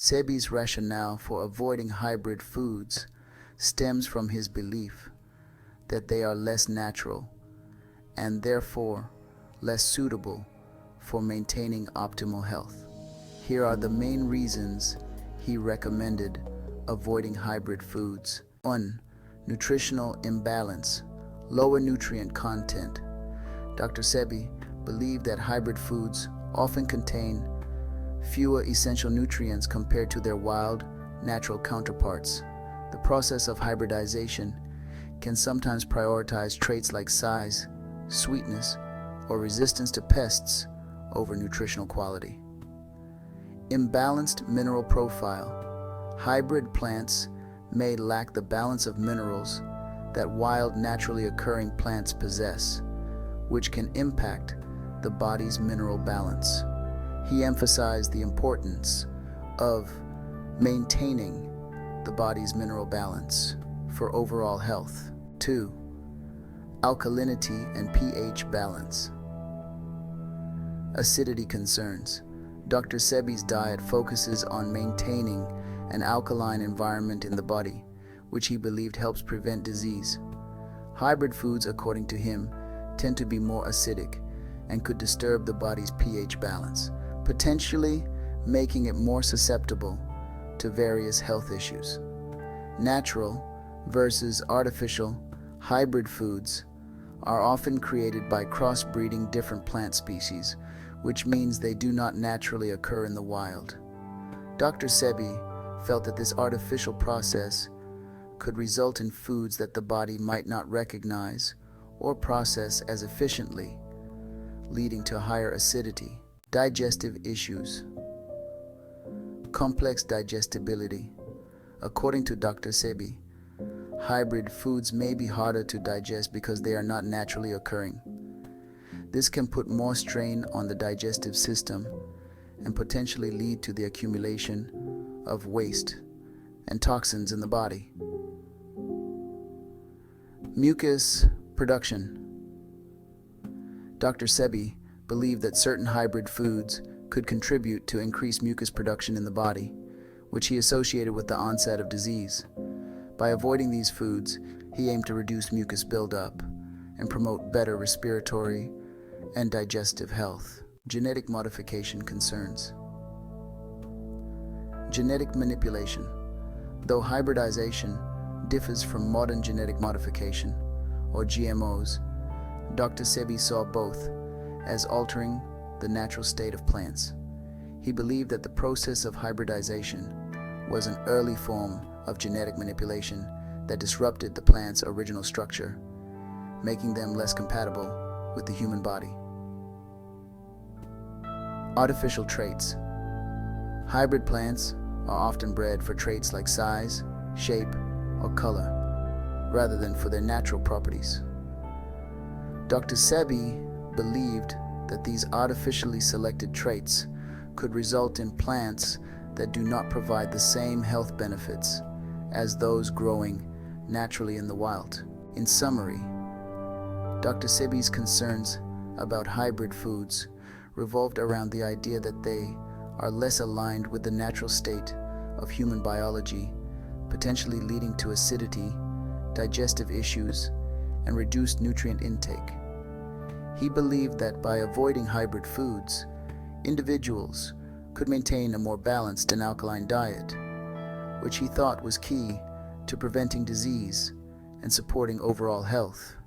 Sebi's rationale for avoiding hybrid foods stems from his belief that they are less natural and therefore less suitable for maintaining optimal health. Here are the main reasons he recommended avoiding hybrid foods. 1. Nutritional imbalance, lower nutrient content. Dr. Sebi believed that hybrid foods often contain fewer essential nutrients compared to their wild, natural counterparts. The process of hybridization can sometimes prioritize traits like size, sweetness, or resistance to pests over nutritional quality. Imbalanced mineral profile. Hybrid plants may lack the balance of minerals that wild, naturally occurring plants possess, which can impact the body's mineral balance. He emphasized the importance of maintaining the body's mineral balance for overall health. 2. Alkalinity and pH balance. Acidity concerns. Dr. Sebi's diet focuses on maintaining an alkaline environment in the body, which he believed helps prevent disease. Hybrid foods, according to him, tend to be more acidic and could disturb the body's pH balance, potentially making it more susceptible to various health issues. Natural versus artificial hybrid foods are often created by crossbreeding different plant species, which means they do not naturally occur in the wild. Dr. Sebi felt that this artificial process could result in foods that the body might not recognize or process as efficiently, leading to higher acidity. Digestive issues. Complex digestibility. According to Dr. Sebi, hybrid foods may be harder to digest because they are not naturally occurring. This can put more strain on the digestive system and potentially lead to the accumulation of waste and toxins in the body. Mucus production. Dr. Sebi believed that certain hybrid foods could contribute to increased mucus production in the body, which he associated with the onset of disease. By avoiding these foods, he aimed to reduce mucus buildup and promote better respiratory and digestive health. Genetic modification concerns. Genetic manipulation. Though hybridization differs from modern genetic modification, or GMOs, Dr. Sebi saw both as altering the natural state of plants. He believed that the process of hybridization was an early form of genetic manipulation that disrupted the plant's original structure, making them less compatible with the human body. Artificial traits. Hybrid plants are often bred for traits like size, shape, or color, rather than for their natural properties. Dr. Sebi believed that these artificially selected traits could result in plants that do not provide the same health benefits as those growing naturally in the wild. In summary, Dr. Sebi's concerns about hybrid foods revolved around the idea that they are less aligned with the natural state of human biology, potentially leading to acidity, digestive issues, and reduced nutrient intake. He believed that by avoiding hybrid foods, individuals could maintain a more balanced and alkaline diet, which he thought was key to preventing disease and supporting overall health.